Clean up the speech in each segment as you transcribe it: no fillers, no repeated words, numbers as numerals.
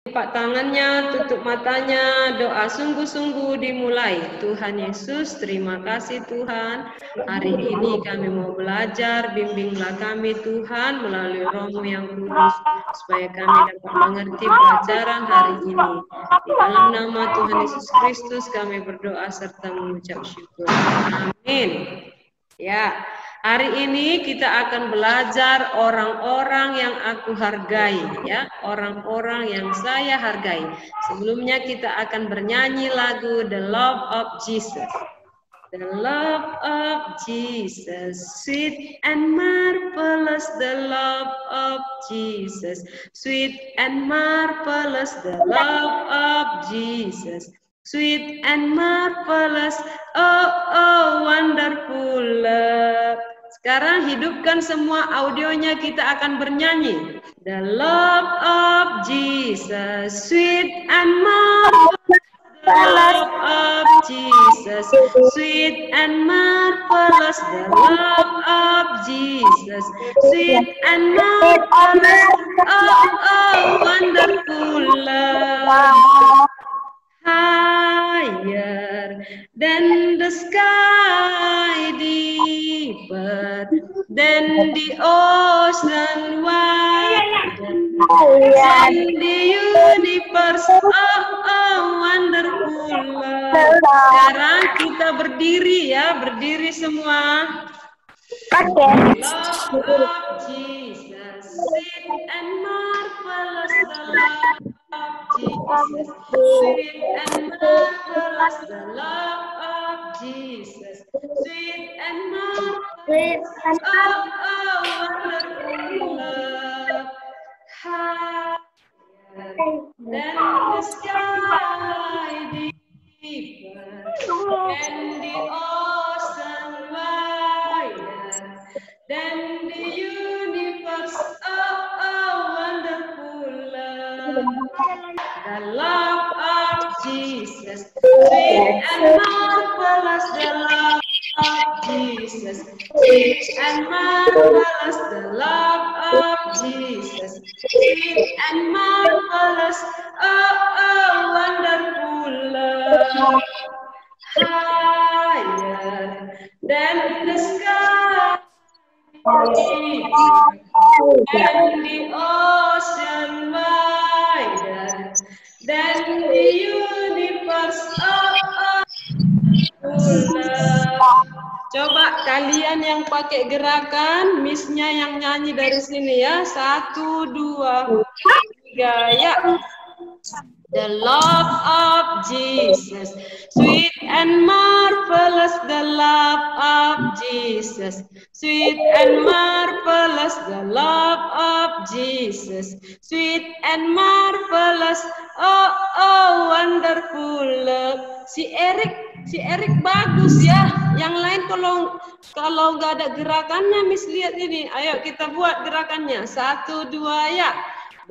Lipat tangannya, tutup matanya, doa sungguh-sungguh dimulai. Tuhan Yesus, terima kasih Tuhan. Hari ini kami mau belajar, bimbinglah kami Tuhan melalui Roh-Mu yang kudus, supaya kami dapat mengerti pelajaran hari ini. Di dalam nama Tuhan Yesus Kristus kami berdoa serta mengucap syukur. Amin. Ya. Hari ini kita akan belajar orang-orang yang aku hargai, ya, orang-orang yang saya hargai. Sebelumnya kita akan bernyanyi lagu The Love of Jesus. The love of Jesus, sweet and marvelous, the love of Jesus, sweet and marvelous, the love of Jesus. Sweet and marvelous, oh, oh, wonderful love. Sekarang hidupkan semua audionya, kita akan bernyanyi. The love of Jesus, sweet and marvelous, the love of Jesus, sweet and marvelous, the love of Jesus, sweet and marvelous, oh, oh, wonderful love. Higher than the sky, deeper than the ocean wide, than the universe, oh, oh, wonderful love. Sekarang kita berdiri ya, berdiri semua. Love of Jesus, sweet and marvelous, the love of Jesus, sweet and marvelous, the love of Jesus, sweet and marvelous, oh, oh, wonderful love, higher than the sky, deeper than the ocean wider, than the universe, oh, oh, wonderful love. The love of Jesus, sweet and marvelous, the love of Jesus, sweet and marvelous, the love of Jesus, sweet and marvelous, oh, oh, wonderful love, higher than the sky, and the ocean wider, than the universe, oh, oh, love. Coba kalian yang pakai gerakan, Miss-nya yang nyanyi dari sini ya. 1, 2, 3, ya. The love of Jesus, sweet and marvelous, the love of Jesus, sweet and marvelous, the love of Jesus, sweet and marvelous, oh, oh, wonderful love. Si Erik bagus ya. Yang lain kalau nggak ada gerakannya, Miss lihat ini. Ayo kita buat gerakannya. 1, 2, ya.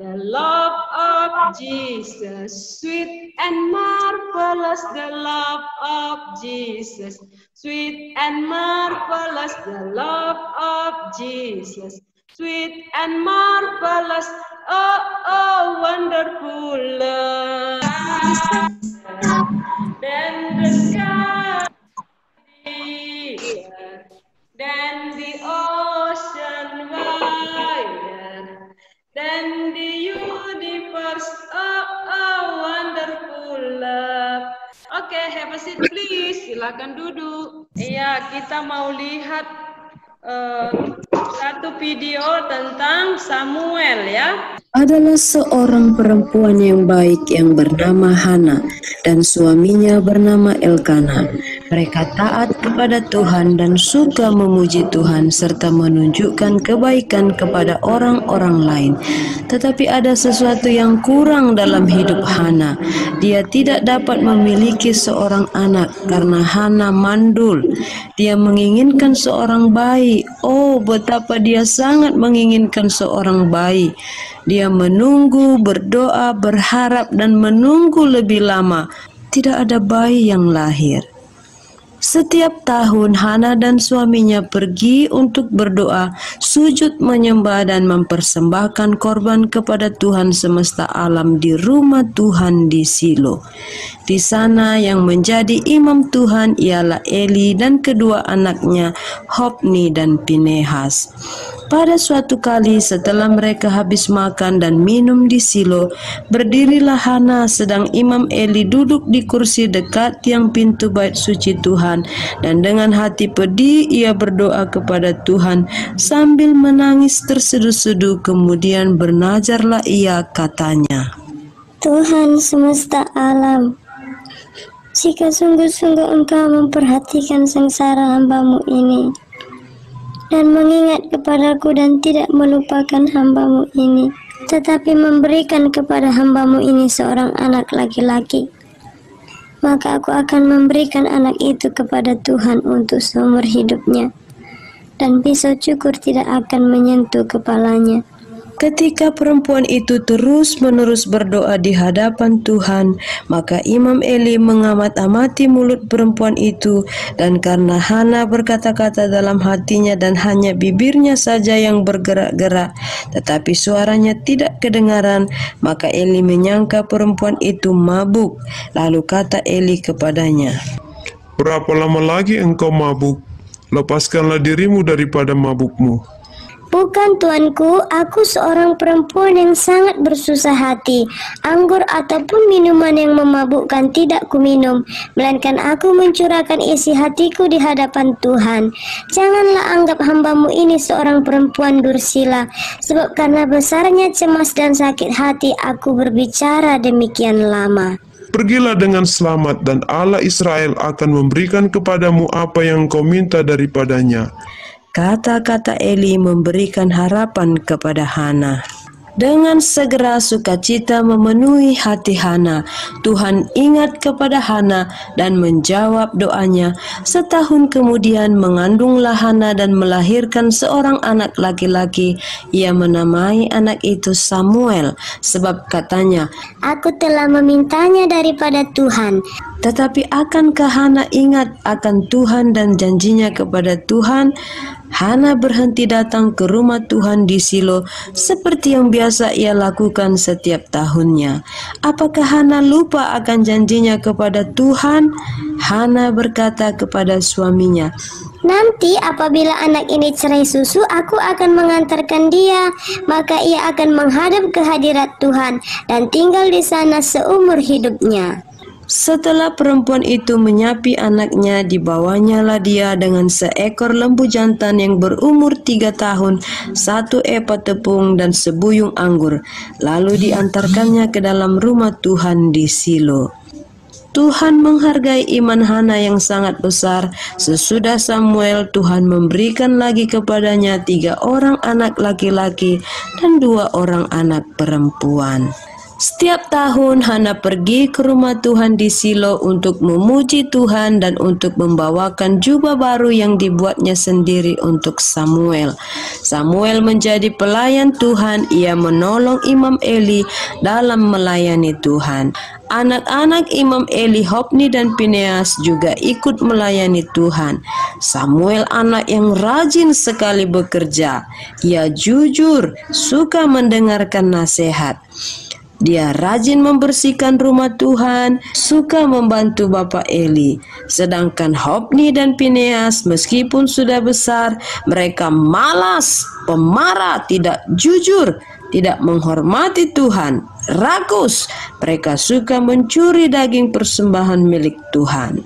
The love of Jesus, sweet and marvelous, the love of Jesus, sweet and marvelous, the love of Jesus, sweet and marvelous, oh, oh, wonderful love. Then the sky, then the ocean wider, then the universe, oh, oh, wonderful love. Oke, have a seat please. Silakan duduk. Iya, kita mau lihat satu video tentang Samuel ya. Adalah seorang perempuan yang baik yang bernama Hana dan suaminya bernama Elkana. Mereka taat kepada Tuhan dan suka memuji Tuhan serta menunjukkan kebaikan kepada orang-orang lain. Tetapi ada sesuatu yang kurang dalam hidup Hana. Dia tidak dapat memiliki seorang anak karena Hana mandul. Dia menginginkan seorang bayi. Oh, betapa dia sangat menginginkan seorang bayi. Dia menunggu, berdoa, berharap, dan menunggu lebih lama. Tidak ada bayi yang lahir. Setiap tahun Hana dan suaminya pergi untuk berdoa, sujud menyembah dan mempersembahkan korban kepada Tuhan semesta alam di rumah Tuhan di Silo. Di sana yang menjadi imam Tuhan ialah Eli dan kedua anaknya Hofni dan Pinehas. Pada suatu kali setelah mereka habis makan dan minum di Silo, berdirilah Hana sedang Imam Eli duduk di kursi dekat tiang pintu bait suci Tuhan, dan dengan hati pedih ia berdoa kepada Tuhan sambil menangis terseduh-seduh. Kemudian bernazarlah ia, katanya, Tuhan semesta alam, jika sungguh-sungguh Engkau memperhatikan sengsara hamba-Mu ini, dan mengingat kepadaku dan tidak melupakan hamba-Mu ini, tetapi memberikan kepada hamba-Mu ini seorang anak laki-laki, maka aku akan memberikan anak itu kepada Tuhan untuk seumur hidupnya, dan pisau cukur tidak akan menyentuh kepalanya. Ketika perempuan itu terus-menerus berdoa di hadapan Tuhan, maka Imam Eli mengamat-amati mulut perempuan itu, dan karena Hana berkata-kata dalam hatinya dan hanya bibirnya saja yang bergerak-gerak, tetapi suaranya tidak kedengaran, maka Eli menyangka perempuan itu mabuk. Lalu kata Eli kepadanya, Berapa lama lagi engkau mabuk? Lepaskanlah dirimu daripada mabukmu. Bukan tuanku, aku seorang perempuan yang sangat bersusah hati. Anggur ataupun minuman yang memabukkan tidak kuminum, melainkan aku mencurahkan isi hatiku di hadapan Tuhan. Janganlah anggap hamba-Mu ini seorang perempuan dursila, sebab karena besarnya cemas dan sakit hati aku berbicara demikian lama. Pergilah dengan selamat, dan Allah Israel akan memberikan kepadamu apa yang kau minta daripadanya. kata-kata Eli memberikan harapan kepada Hana. Dengan segera sukacita memenuhi hati Hana. Tuhan ingat kepada Hana dan menjawab doanya. Setahun kemudian mengandunglah Hana dan melahirkan seorang anak laki-laki. Ia menamai anak itu Samuel, sebab katanya, Aku telah memintanya daripada Tuhan. tetapi akankah Hana ingat akan Tuhan dan janjinya kepada Tuhan? Hana berhenti datang ke rumah Tuhan di Silo seperti yang biasa ia lakukan setiap tahunnya. Apakah Hana lupa akan janjinya kepada Tuhan? Hana berkata kepada suaminya, Nanti apabila anak ini cerai susu, aku akan mengantarkan dia, maka ia akan menghadap ke hadirat Tuhan dan tinggal di sana seumur hidupnya. Setelah perempuan itu menyapi anaknya, dibawanyalah dia dengan seekor lembu jantan yang berumur 3 tahun, 1 epah tepung dan sebuyung anggur, lalu diantarkannya ke dalam rumah Tuhan di Silo. Tuhan menghargai iman Hana yang sangat besar. Sesudah Samuel, Tuhan memberikan lagi kepadanya 3 orang anak laki-laki dan 2 orang anak perempuan. Setiap tahun Hana pergi ke rumah Tuhan di Silo untuk memuji Tuhan dan untuk membawakan jubah baru yang dibuatnya sendiri untuk Samuel. Samuel menjadi pelayan Tuhan. Ia menolong Imam Eli dalam melayani Tuhan. Anak-anak Imam Eli, Hofni dan Pinehas juga ikut melayani Tuhan. Samuel anak yang rajin sekali bekerja. Ia jujur, suka mendengarkan nasihat. Dia rajin membersihkan rumah Tuhan, suka membantu Bapak Eli. Sedangkan Hofni dan Pinehas meskipun sudah besar, mereka malas, pemarah, tidak jujur, tidak menghormati Tuhan, rakus. Mereka suka mencuri daging persembahan milik Tuhan.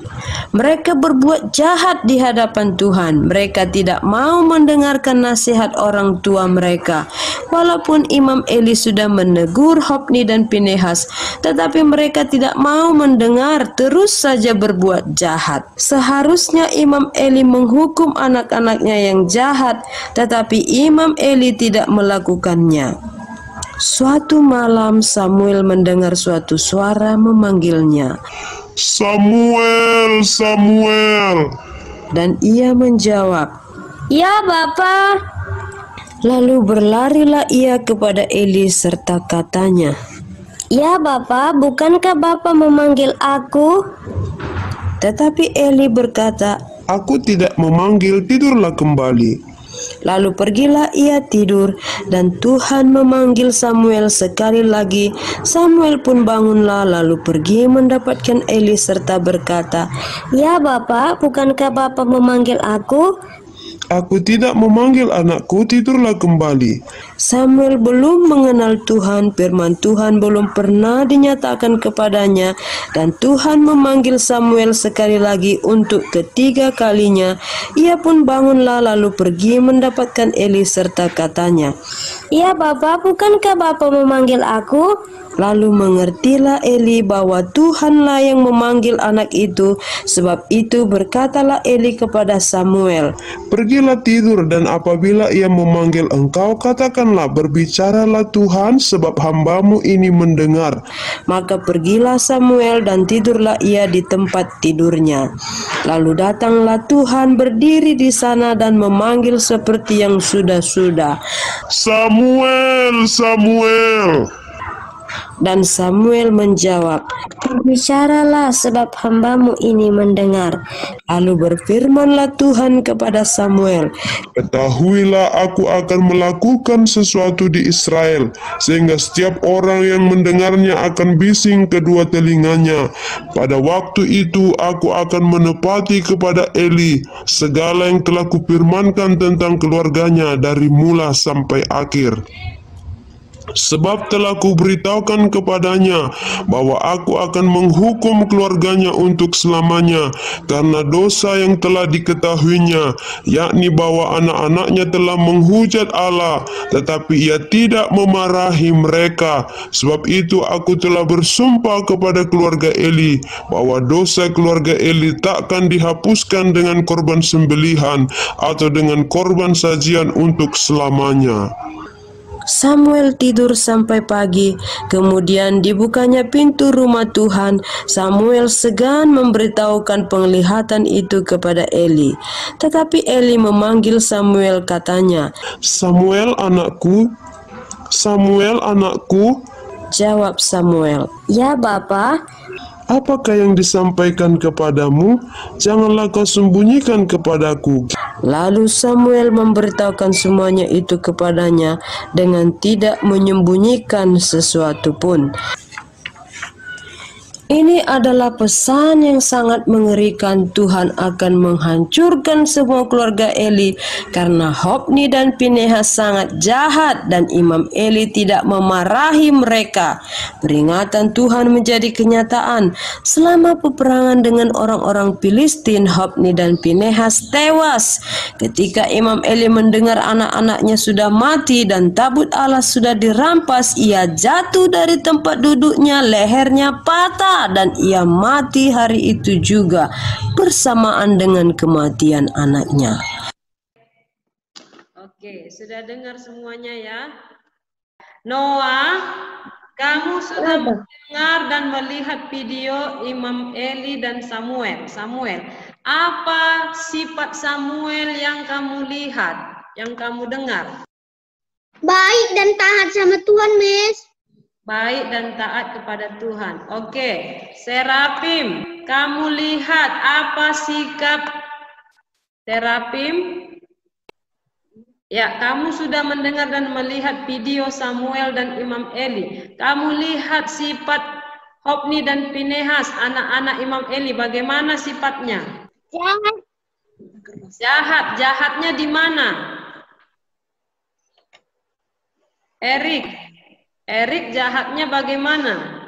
Mereka berbuat jahat di hadapan Tuhan. Mereka tidak mau mendengarkan nasihat orang tua mereka. Walaupun Imam Eli sudah menegur Hofni dan Pinehas, tetapi mereka tidak mau mendengar, terus saja berbuat jahat. Seharusnya Imam Eli menghukum anak-anaknya yang jahat, tetapi Imam Eli tidak melakukannya. Suatu malam Samuel mendengar suatu suara memanggilnya, Samuel, Samuel. dan ia menjawab, Ya Bapa. Lalu berlarilah ia kepada Eli serta katanya, Ya Bapa, bukankah Bapa memanggil aku? Tetapi Eli berkata, Aku tidak memanggil, tidurlah kembali. lalu pergilah ia tidur, dan Tuhan memanggil Samuel sekali lagi. Samuel pun bangunlah lalu pergi mendapatkan Eli serta berkata, Ya Bapa, bukankah Bapa memanggil aku? Aku tidak memanggil anakku, tidurlah kembali. Samuel belum mengenal Tuhan, firman Tuhan belum pernah dinyatakan kepadanya, dan Tuhan memanggil Samuel sekali lagi untuk ketiga kalinya. Ia pun bangunlah lalu pergi mendapatkan Eli serta katanya, Ya Bapa, bukankah Bapa memanggil aku? Lalu mengertilah Eli bahwa Tuhanlah yang memanggil anak itu. Sebab itu berkatalah Eli kepada Samuel, Pergilah tidur, dan apabila ia memanggil engkau, katakanlah, berbicaralah Tuhan, sebab hambamu ini mendengar. Maka pergilah Samuel dan tidurlah ia di tempat tidurnya. Lalu datanglah Tuhan berdiri di sana dan memanggil seperti yang sudah-sudah. Samuel, Samuel. Dan Samuel menjawab, Bicaralah sebab hambamu ini mendengar. lalu berfirmanlah Tuhan kepada Samuel, Ketahuilah, aku akan melakukan sesuatu di Israel, sehingga setiap orang yang mendengarnya akan bising kedua telinganya. Pada waktu itu aku akan menepati kepada Eli segala yang telah kupirmankan tentang keluarganya dari mula sampai akhir. Sebab telah kuberitahukan kepadanya bahwa aku akan menghukum keluarganya untuk selamanya karena dosa yang telah diketahuinya, yakni bahwa anak-anaknya telah menghujat Allah, tetapi ia tidak memarahi mereka. Sebab itu aku telah bersumpah kepada keluarga Eli bahwa dosa keluarga Eli takkan dihapuskan dengan korban sembelihan atau dengan korban sajian untuk selamanya. Samuel tidur sampai pagi, kemudian dibukanya pintu rumah Tuhan. Samuel segan memberitahukan penglihatan itu kepada Eli. Tetapi Eli memanggil Samuel, katanya, Samuel anakku, Samuel anakku. Jawab Samuel, Ya Bapa, Apakah yang disampaikan kepadamu? Janganlah kau sembunyikan kepadaku. Lalu Samuel memberitahukan semuanya itu kepadanya dengan tidak menyembunyikan sesuatu pun. Ini adalah pesan yang sangat mengerikan. Tuhan akan menghancurkan semua keluarga Eli karena Hofni dan Pinehas sangat jahat dan Imam Eli tidak memarahi mereka. Peringatan Tuhan menjadi kenyataan. Selama peperangan dengan orang-orang Filistin, Hofni dan Pinehas tewas. Ketika Imam Eli mendengar anak-anaknya sudah mati dan tabut Allah sudah dirampas, ia jatuh dari tempat duduknya, lehernya patah dan ia mati hari itu juga bersamaan dengan kematian anaknya. Oke, sudah dengar semuanya ya. Noah, kamu sudah mendengar dan melihat video Imam Eli dan Samuel. Apa sifat Samuel yang kamu lihat, yang kamu dengar? Baik dan taat sama Tuhan, Miss. Baik dan taat kepada Tuhan. Oke, Serapim, kamu lihat apa sikap Serapim? Ya, kamu sudah mendengar dan melihat video Samuel dan Imam Eli. Kamu lihat sifat Hofni dan Pinehas, anak-anak Imam Eli, bagaimana sifatnya? Jahat. Jahat. Jahatnya di mana? Erik, jahatnya bagaimana?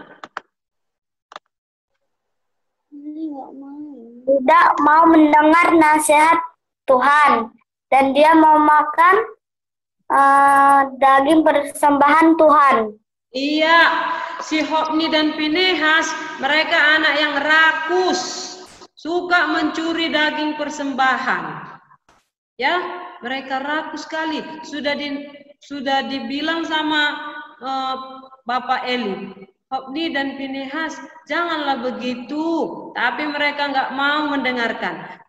Tidak mau mendengar nasihat Tuhan. Dan dia mau makan daging persembahan Tuhan. Iya, si Hofni dan Pinehas, mereka anak yang rakus, suka mencuri daging persembahan. Ya, mereka rakus sekali. Sudah dibilang sama Bapak Eli, Hofni dan Pinehas, janganlah begitu. Tapi mereka nggak mau mendengarkan.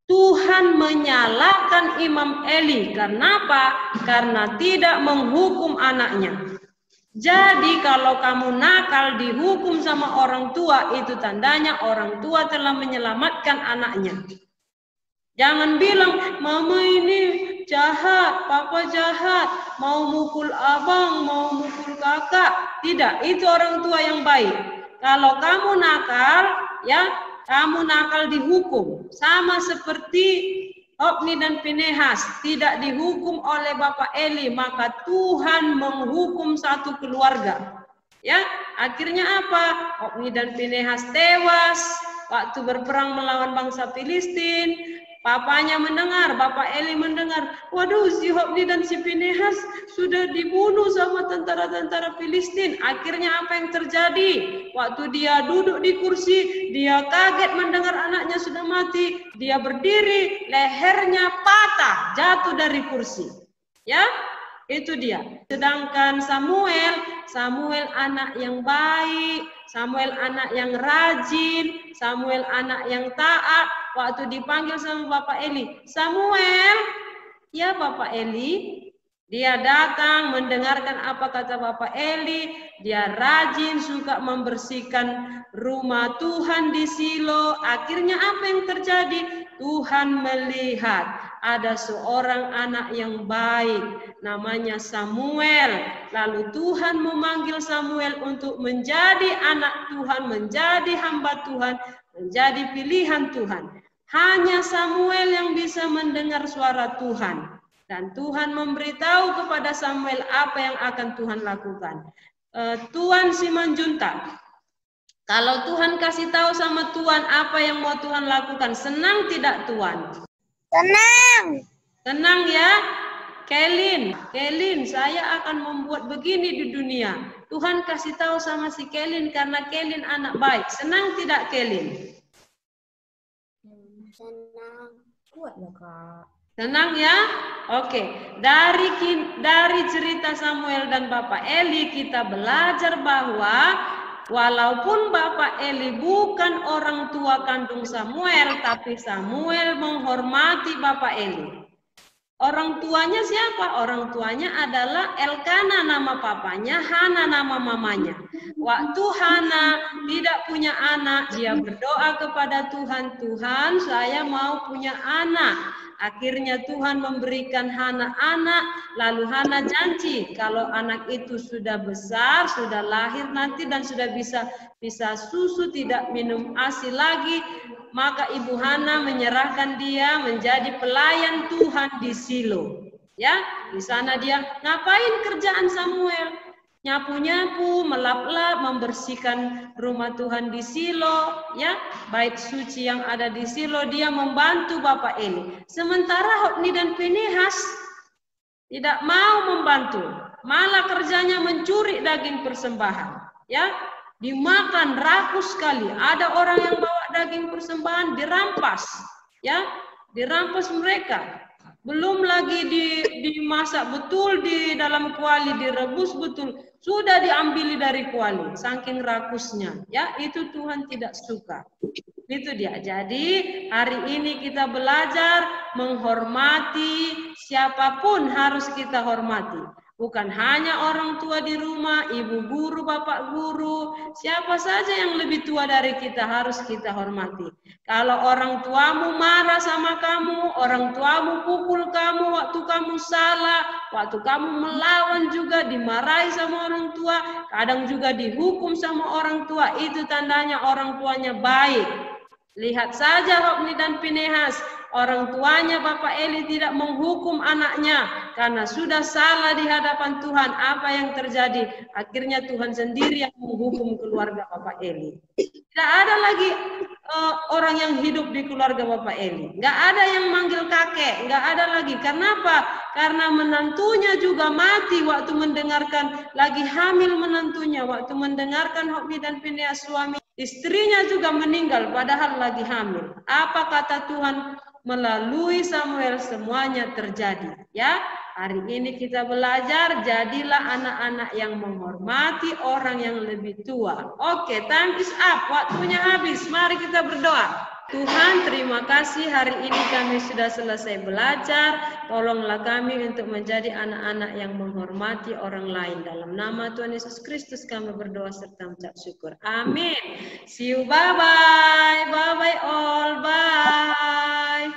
Tuhan menyalahkan Imam Eli. Kenapa? Karena tidak menghukum anaknya. Jadi kalau kamu nakal dihukum sama orang tua, itu tandanya orang tua telah menyelamatkan anaknya. Jangan bilang, mama ini jahat, papa jahat, mau mukul abang, mau mukul kakak. Tidak, itu orang tua yang baik. Kalau kamu nakal, ya kamu nakal dihukum. Sama seperti Hofni dan Finehas tidak dihukum oleh Bapak Eli, maka Tuhan menghukum satu keluarga. Ya, akhirnya apa? Hofni dan Finehas tewas waktu berperang melawan bangsa Filistin. Papanya mendengar, Bapak Eli mendengar, waduh si Hofni dan si Finehas sudah dibunuh sama tentara-tentara Filistin. Akhirnya apa yang terjadi? Waktu dia duduk di kursi, dia kaget mendengar anaknya sudah mati. Dia berdiri, lehernya patah, jatuh dari kursi. Ya, itu dia. Sedangkan Samuel anak yang baik, Samuel anak yang rajin, Samuel anak yang taat. Waktu dipanggil sama Bapak Eli, Samuel, ya Bapak Eli, dia datang mendengarkan apa kata Bapak Eli, dia rajin suka membersihkan rumah Tuhan di Silo. Akhirnya apa yang terjadi? Tuhan melihat ada seorang anak yang baik, namanya Samuel. Lalu Tuhan memanggil Samuel untuk menjadi anak Tuhan, menjadi hamba Tuhan, menjadi pilihan Tuhan. Hanya Samuel yang bisa mendengar suara Tuhan. Dan Tuhan memberitahu kepada Samuel apa yang akan Tuhan lakukan. Tuan Simanjuntak, kalau Tuhan kasih tahu sama Tuhan apa yang mau Tuhan lakukan, senang tidak Tuhan? Tenang. Tenang ya. Kelin, saya akan membuat begini di dunia. Tuhan kasih tahu sama si Kelin karena Kelin anak baik. Senang tidak Kelin? Senang. Kuat ya Kak. Tenang ya. Oke. Dari cerita Samuel dan Bapak Eli kita belajar bahwa walaupun Bapak Eli bukan orang tua kandung Samuel, tapi Samuel menghormati Bapak Eli. Orang tuanya siapa? Orang tuanya adalah Elkana nama papanya, Hana nama mamanya. Waktu Hana tidak punya anak, dia berdoa kepada Tuhan, Tuhan saya mau punya anak. Akhirnya Tuhan memberikan Hana anak, lalu Hana janji kalau anak itu sudah besar, sudah lahir nanti dan sudah bisa susu, tidak minum ASI lagi, maka Ibu Hana menyerahkan dia menjadi pelayan Tuhan di Silo. Ya, di sana dia ngapain kerjaan Samuel? Nyapu-nyapu, melap-lap, membersihkan rumah Tuhan di Silo, ya, bait suci yang ada di Silo, dia membantu Bapak Eli. Sementara Hofni dan Finehas tidak mau membantu, malah kerjanya mencuri daging persembahan, ya, dimakan rakus sekali. Ada orang yang bawa daging persembahan dirampas, ya, dirampas mereka. Belum lagi dimasak betul di dalam kuali, direbus betul, sudah diambil dari kuali, saking rakusnya. Ya, itu Tuhan tidak suka. Itu dia. Jadi hari ini kita belajar menghormati siapapun harus kita hormati. Bukan hanya orang tua di rumah, ibu guru, bapak guru, siapa saja yang lebih tua dari kita harus kita hormati. Kalau orang tuamu marah sama kamu, orang tuamu pukul kamu waktu kamu salah, waktu kamu melawan juga dimarahi sama orang tua, kadang juga dihukum sama orang tua, itu tandanya orang tuanya baik. Lihat saja Hofni dan Finehas, orang tuanya Bapak Eli tidak menghukum anaknya karena sudah salah di hadapan Tuhan. Apa yang terjadi? Akhirnya Tuhan sendiri yang menghukum keluarga Bapak Eli. Tidak ada lagi orang yang hidup di keluarga Bapak Eli. Nggak ada yang manggil kakek, nggak ada lagi. Kenapa? Karena menantunya juga mati waktu mendengarkan, lagi hamil menantunya, waktu mendengarkan Hofni dan Finehas suami. Istrinya juga meninggal padahal lagi hamil. Apa kata Tuhan? Melalui Samuel semuanya terjadi. Ya, hari ini kita belajar, jadilah anak-anak yang menghormati orang yang lebih tua. Oke, time is up. Waktunya habis. Mari kita berdoa. Tuhan, terima kasih hari ini kami sudah selesai belajar. Tolonglah kami untuk menjadi anak-anak yang menghormati orang lain. Dalam nama Tuhan Yesus Kristus kami berdoa serta mengucap syukur. Amin. See you, bye-bye. Bye-bye all. Bye.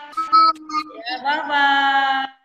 Ya, bye-bye.